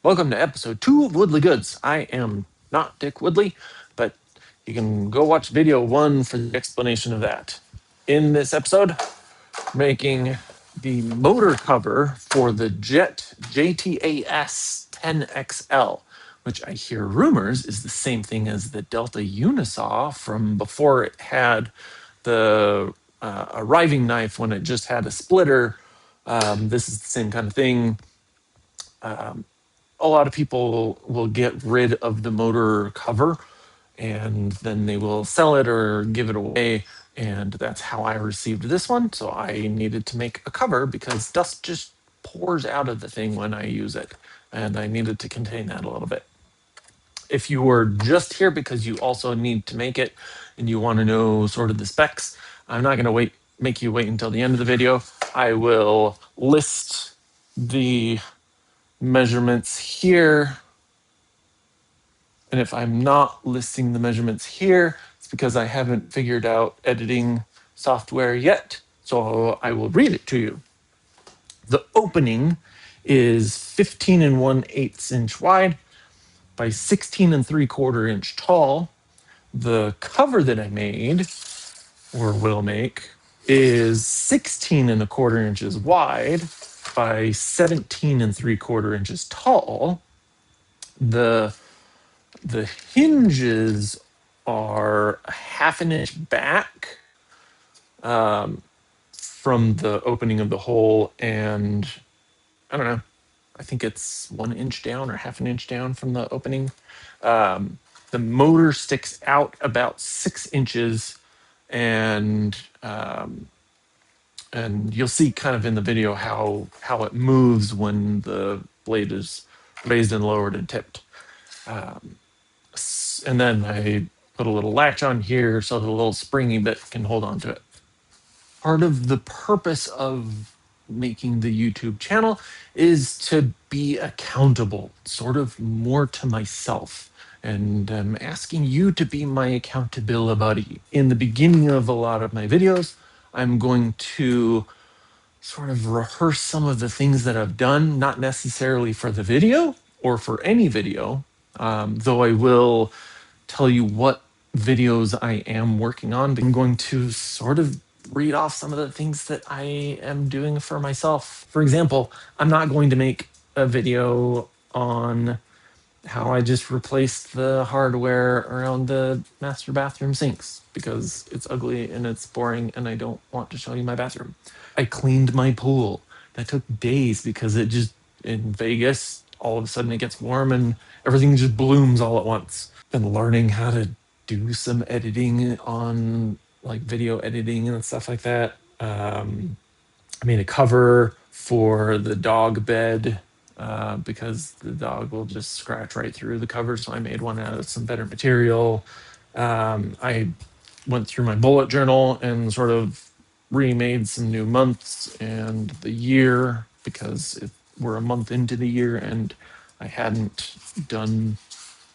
Welcome to episode 2 of Woodley Goods. I am not Dick Woodley, but you can go watch video 1 for the explanation of that. In this episode, making the motor cover for the JTAS 10XL, which I hear rumors is the same thing as the Delta Unisaw from before it had the arriving knife when it just had a splitter. This is the same kind of thing. A lot of people will get rid of the motor cover and then they will sell it or give it away. And that's how I received this one. So I needed to make a cover because dust just pours out of the thing when I use it. And I needed to contain that a little bit. If you were just here because you also need to make it and you want to know sort of the specs, I'm not going to make you wait until the end of the video. I will list the measurements here. And if I'm not listing the measurements here, it's because I haven't figured out editing software yet. So I will read it to you. The opening is 15 and 1/8 inch wide by 16 and 3/4 inch tall. The cover that I made or will make is 16 and 1/4 inches wide by 17 and 3/4 inches tall. The hinges are a half an inch back from the opening of the hole, and I don't know, I think it's 1 inch down or half an inch down from the opening. The motor sticks out about 6 inches, and you'll see kind of in the video how it moves when the blade is raised and lowered and tipped. And then I put a little latch on here so the little springy bit can hold on to it. Part of the purpose of making the YouTube channel is to be accountable, sort of more to myself. And I'm asking you to be my accountability buddy. In the beginning of a lot of my videos, I'm going to sort of rehearse some of the things that I've done, not necessarily for the video or for any video, though I will tell you what videos I am working on. I'm going to sort of read off some of the things that I am doing for myself. For example, I'm not going to make a video on how I just replaced the hardware around the master bathroom sinks because it's ugly and it's boring and I don't want to show you my bathroom. I cleaned my pool. That took days because it just, in Vegas, all of a sudden it gets warm and everything just blooms all at once. Been learning how to do some editing on like video editing and stuff like that. I made a cover for the dog bed because the dog will just scratch right through the cover. So I made one out of some better material. I went through my bullet journal and sort of remade some new months and the year because we're a month into the year and I hadn't done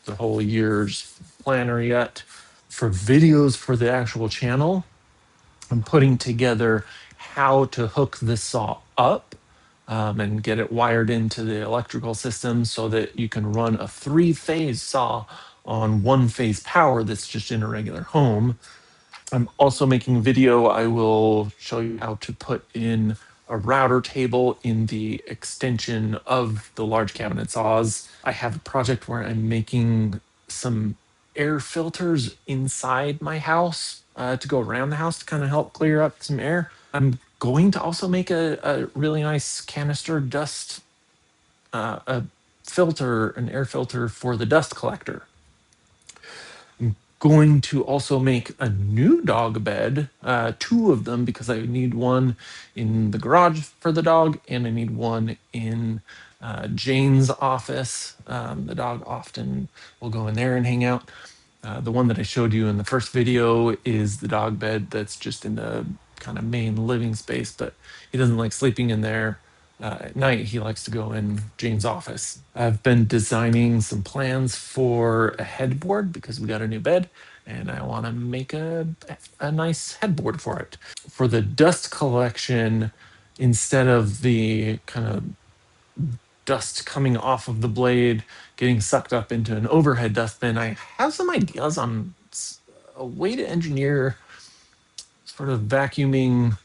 the whole year's planner yet. For videos for the actual channel, I'm putting together how to hook this saw up and get it wired into the electrical system so that you can run a 3-phase saw on 1-phase power that's just in a regular home. I'm also making a video. I will show you how to put in a router table in the extension of the large cabinet saws. I have a project where I'm making some air filters inside my house to go around the house to kind of help clear up some air. I'm going to also make a really nice canister dust a filter, an air filter for the dust collector. Going to also make a new dog bed, 2 of them, because I need one in the garage for the dog and I need one in Jane's office. The dog often will go in there and hang out. The one that I showed you in the first video is the dog bed that's just in the kind of main living space, but he doesn't like sleeping in there. At night, he likes to go in Jane's office. I've been designing some plans for a headboard because we got a new bed and I want to make a nice headboard for it. For the dust collection, instead of the kind of dust coming off of the blade, getting sucked up into an overhead dustbin. I have some ideas on a way to engineer sort of vacuuming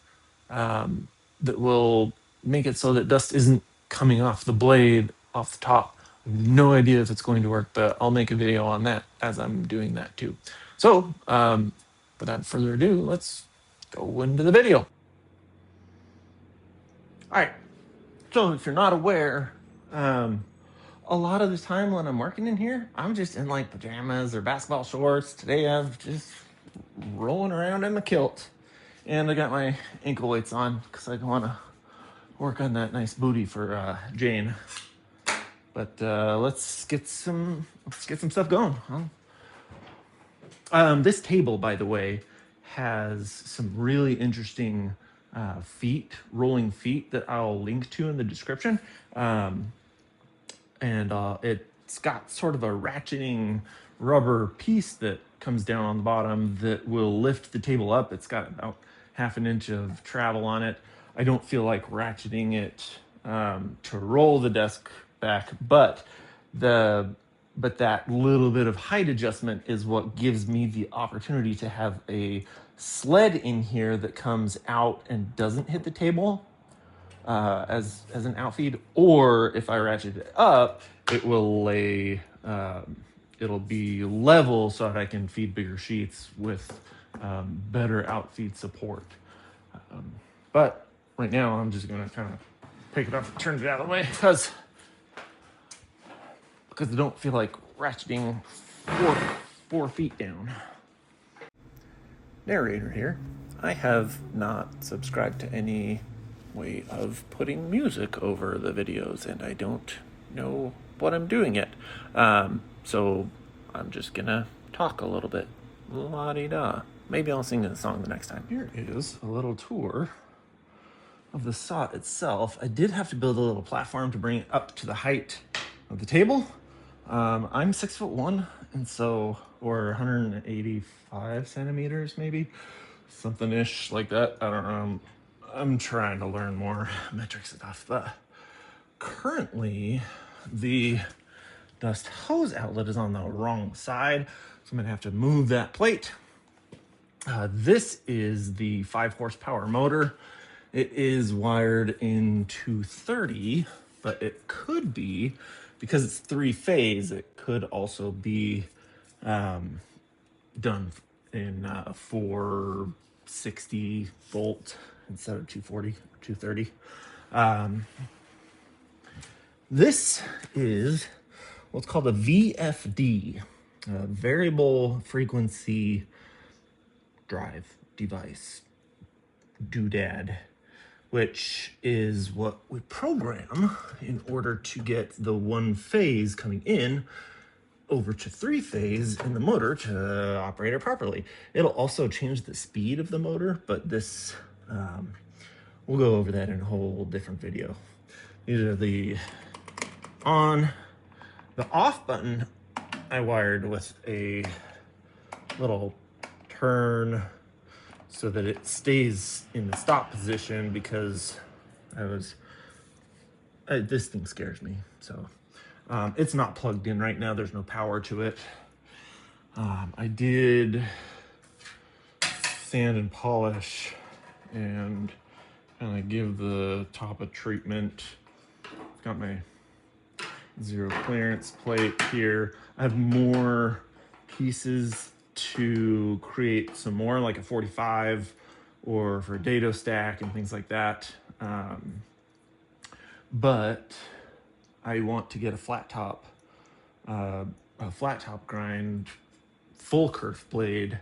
that will make it so that dust isn't coming off the blade off the top. No idea if it's going to work, but I'll make a video on that as I'm doing that too. So, without further ado, let's go into the video. All right. So, if you're not aware, a lot of the time when I'm working in here, I'm just in like pajamas or basketball shorts. Today, I'm just rolling around in my kilt, and I got my ankle weights on because I want to work on that nice booty for Jane. But let's get some stuff going. This table, by the way, has some really interesting rolling feet that I'll link to in the description. And it's got sort of a ratcheting rubber piece that comes down on the bottom that will lift the table up. It's got about half an inch of travel on it. I don't feel like ratcheting it to roll the desk back, but that little bit of height adjustment is what gives me the opportunity to have a sled in here that comes out and doesn't hit the table as an outfeed, or if I ratchet it up, it will lay. It'll be level so that I can feed bigger sheets with better outfeed support. But right now, I'm just gonna kind of pick it up and turn it out of the way because I don't feel like ratcheting 4 feet down. Narrator here. I have not subscribed to any way of putting music over the videos, and I don't know what I'm doing yet. So I'm just gonna talk a little bit. La-di-da. Maybe I'll sing a song the next time. Here is a little tour of the saw itself. I did have to build a little platform to bring it up to the height of the table. I'm 6'1", and so, or 185 centimeters, maybe something ish like that. I don't know. I'm trying to learn more metric stuff, but currently the dust hose outlet is on the wrong side, so I'm gonna have to move that plate. This is the 5 horsepower motor. It is wired in 230, but it could be, because it's 3-phase, it could also be done in 460 volt instead of 240, 230. This is what's called a VFD, variable frequency drive device, doodad, which is what we program in order to get the 1-phase coming in over to 3-phase in the motor to operate it properly. It'll also change the speed of the motor, but this, we'll go over that in a whole different video. These are the on. The off button I wired with a little turn so that it stays in the stop position, because this thing scares me. So it's not plugged in right now. There's no power to it. I did sand and polish and kind of give the top a treatment. Got my zero clearance plate here. I have more pieces to create some more, like a 45 or for a dado stack and things like that. But I want to get a flat top grind, full kerf blade.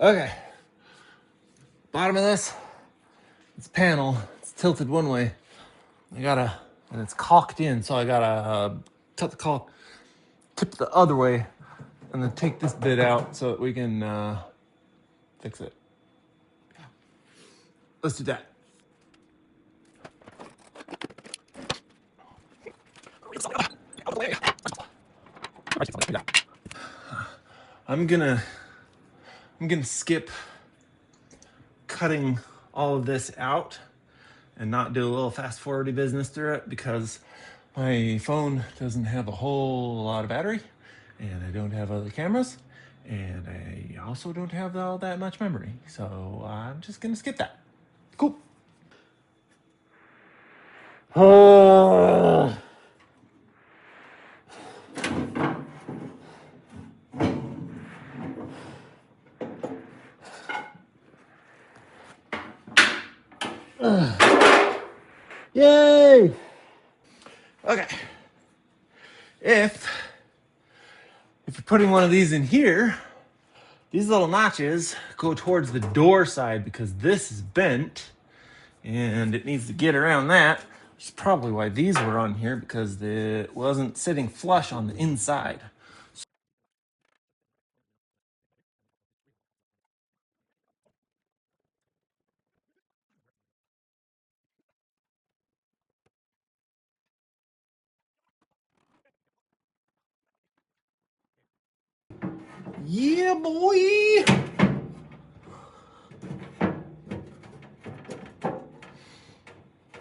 Okay, bottom of this, it's panel, it's tilted one way. And it's caulked in, so I gotta tilt the caulk, tip the other way, and then take this bit out so that we can fix it. Let's do that. I'm gonna skip cutting all of this out and not do a little fast forwarding business through it because my phone doesn't have a whole lot of battery and I don't have other cameras and I also don't have all that much memory. So I'm just gonna skip that. Cool. Yay! Okay. If you're putting one of these in here, these little notches go towards the door side because this is bent and it needs to get around that. Which is probably why these were on here because it wasn't sitting flush on the inside. Yeah, boy!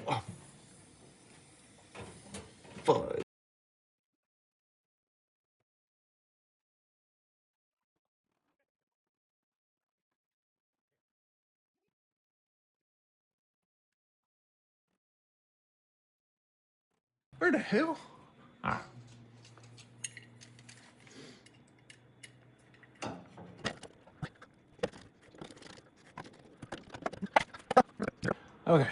Oh, fudge. Where the hell? Ah. Okay,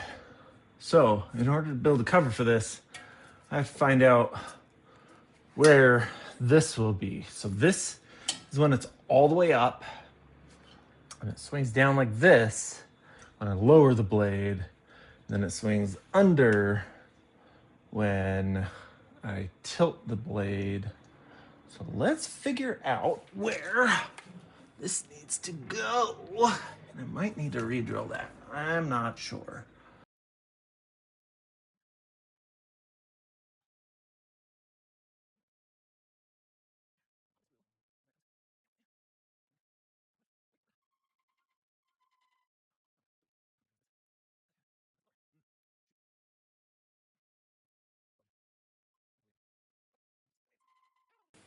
so in order to build a cover for this, I have to find out where this will be. So this is when it's all the way up and it swings down like this when I lower the blade. Then it swings under when I tilt the blade. So let's figure out where this needs to go. And I might need to re-drill that. I'm not sure.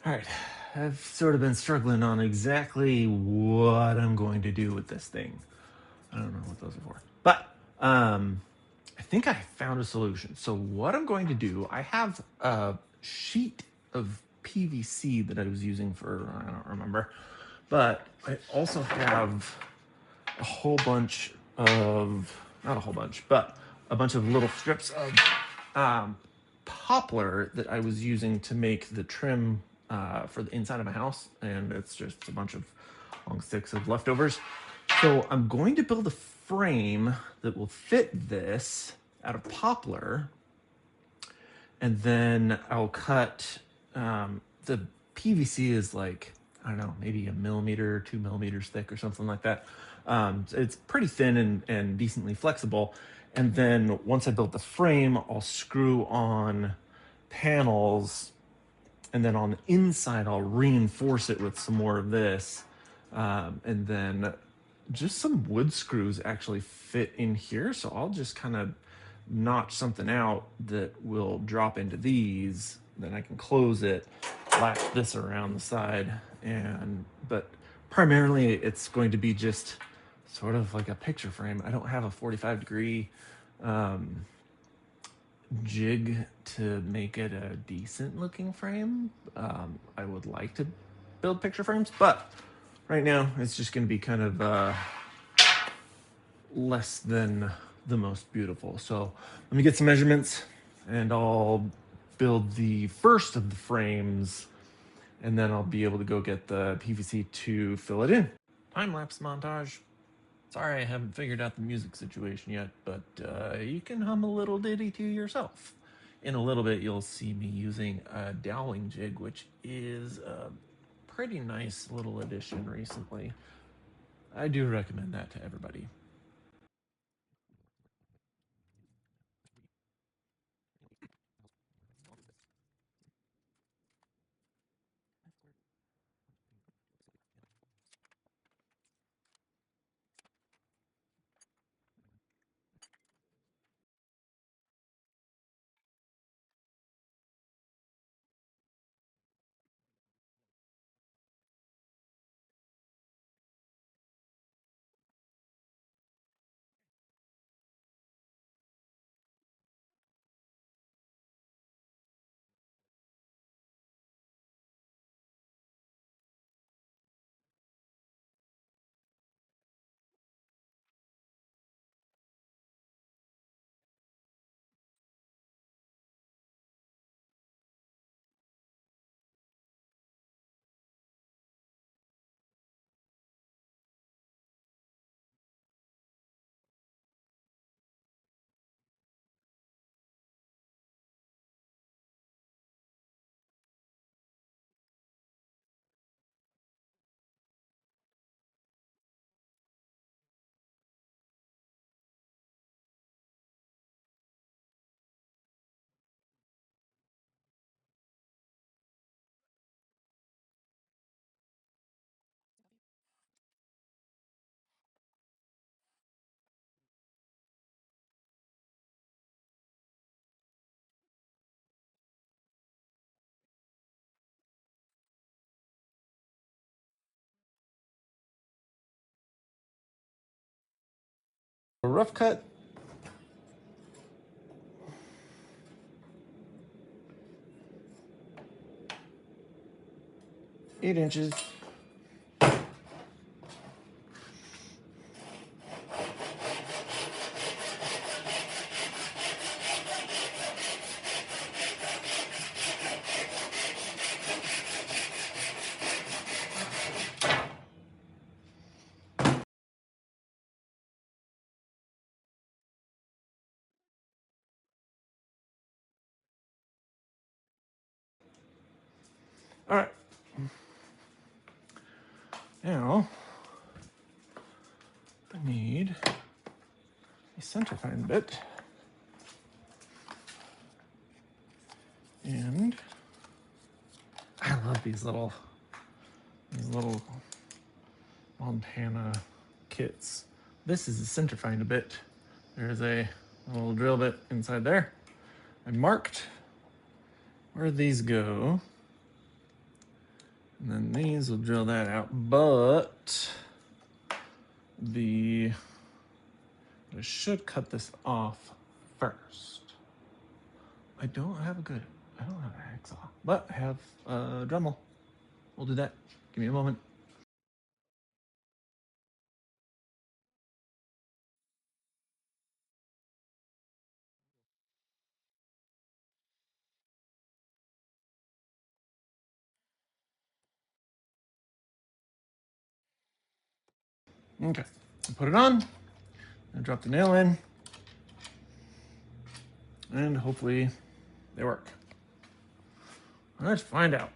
All right, I've sort of been struggling on exactly what I'm going to do with this thing. I don't know what those are for, but I think I found a solution. So what I'm going to do, I have a sheet of PVC that I was using for, I don't remember, but I also have a whole bunch of, not a whole bunch, but a bunch of little strips of um, poplar that I was using to make the trim for the inside of my house. And it's just a bunch of long sticks of leftovers. So I'm going to build a frame that will fit this out of poplar, and then I'll cut the PVC is like, I don't know, maybe a millimeter, 2 millimeters thick or something like that. It's pretty thin and decently flexible. And then once I build the frame, I'll screw on panels, and then on the inside, I'll reinforce it with some more of this. And then just some wood screws actually fit in here. So I'll just kind of notch something out that will drop into these. Then I can close it, latch this around the side, but primarily it's going to be just sort of like a picture frame. I don't have a 45-degree jig to make it a decent looking frame. I would like to build picture frames, but right now it's just going to be kind of less than the most beautiful. So let me get some measurements and I'll build the first of the frames, and then I'll be able to go get the PVC to fill it in. Time lapse montage. Sorry I haven't figured out the music situation yet, but you can hum a little ditty to yourself. In a little bit, you'll see me using a dowling jig, which is a pretty nice little addition recently. I do recommend that to everybody. A rough cut. Eight inches. All right. Now, I need a center fine bit. And I love these little Montana kits. This is a center find bit. There's a little drill bit inside there. I marked where these go. And then these will drill that out. But I should cut this off first. I don't have an hacksaw, but I have a Dremel. We'll do that. Give me a moment. Okay, put it on, and drop the nail in, and hopefully they work. Let's find out.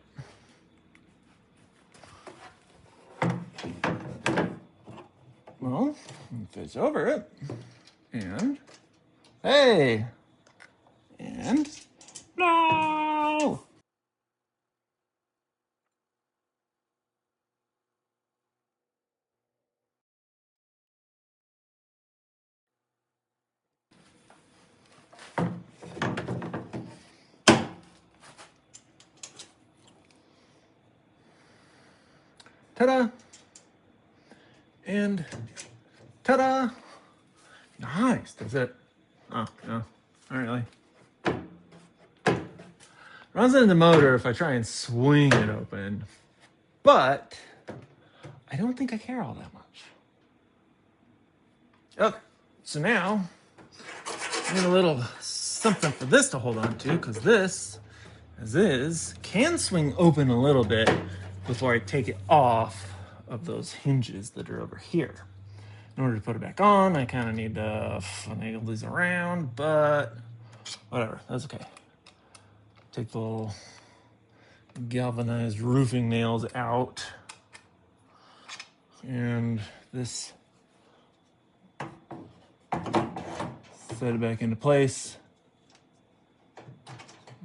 Well, fits over it, and hey, and no! Ta-da! And ta-da! Nice, that's it. Oh, no, not really. Runs into the motor if I try and swing it open, but I don't think I care all that much. Okay, so now I need a little something for this to hold on to, because this, as is, can swing open a little bit before I take it off of those hinges that are over here. In order to put it back on, I kind of need to finagle these around, but whatever, that's okay. Take the little galvanized roofing nails out, and this set it back into place.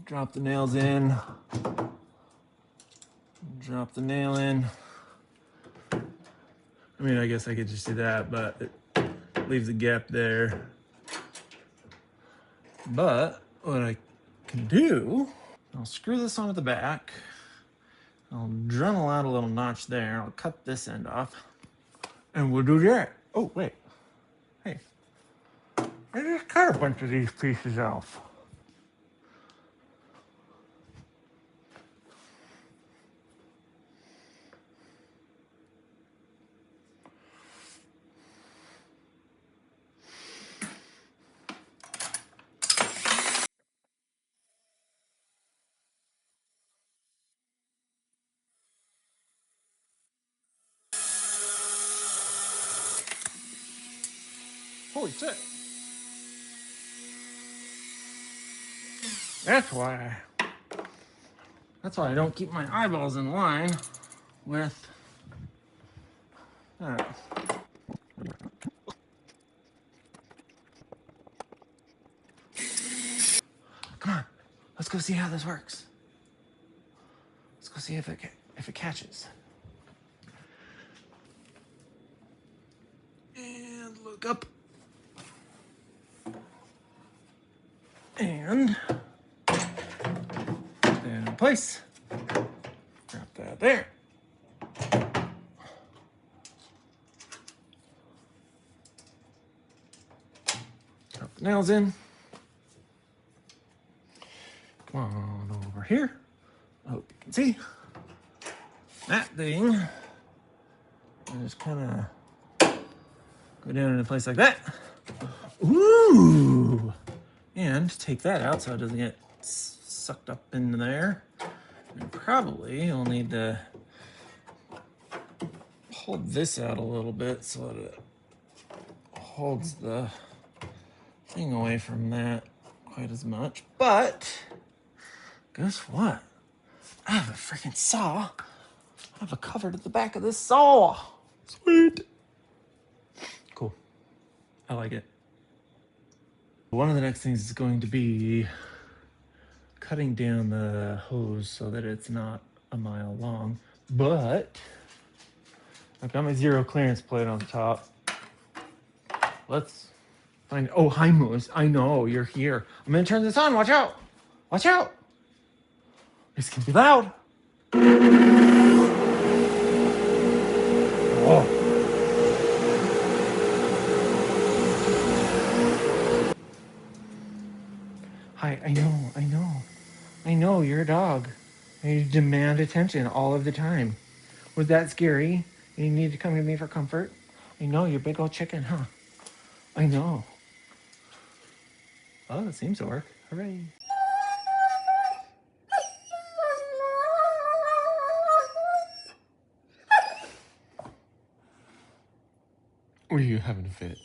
Drop the nails in, drop the nail in. I mean, I guess I could just do that, but it leaves a gap there. But what I can do, I'll screw this onto the back. I'll Dremel out a little notch there. I'll cut this end off, and we'll do that. Oh, wait. Hey, I just cut a bunch of these pieces off. Holy shit. That's why I don't keep my eyeballs in line with that. Come on, let's go see how this works. Let's go see if it catches. And look up. And put that in place. Drop that there. Drop the nails in. Come on over here. I hope you can see that thing. And just kind of go down in a place like that. Ooh! And take that out so it doesn't get sucked up into there. And probably you'll need to hold this out a little bit so that it holds the thing away from that quite as much. But guess what? I have a freaking saw. I have a cover to the back of this saw. Sweet. Cool. I like it. One of the next things is going to be cutting down the hose so that it's not a mile long. But I've got my zero clearance plate on top. Let's find. Oh, hi, Moose. I know you're here. I'm gonna turn this on. Watch out. Watch out. This can be loud. Oh. Hi, I know, you're a dog. And you demand attention all of the time. Was that scary? You need to come to me for comfort? I know, you're a big old chicken, huh? I know. Oh, it seems to work. Hooray. Or are you having a fit?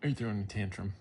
Are you throwing a tantrum?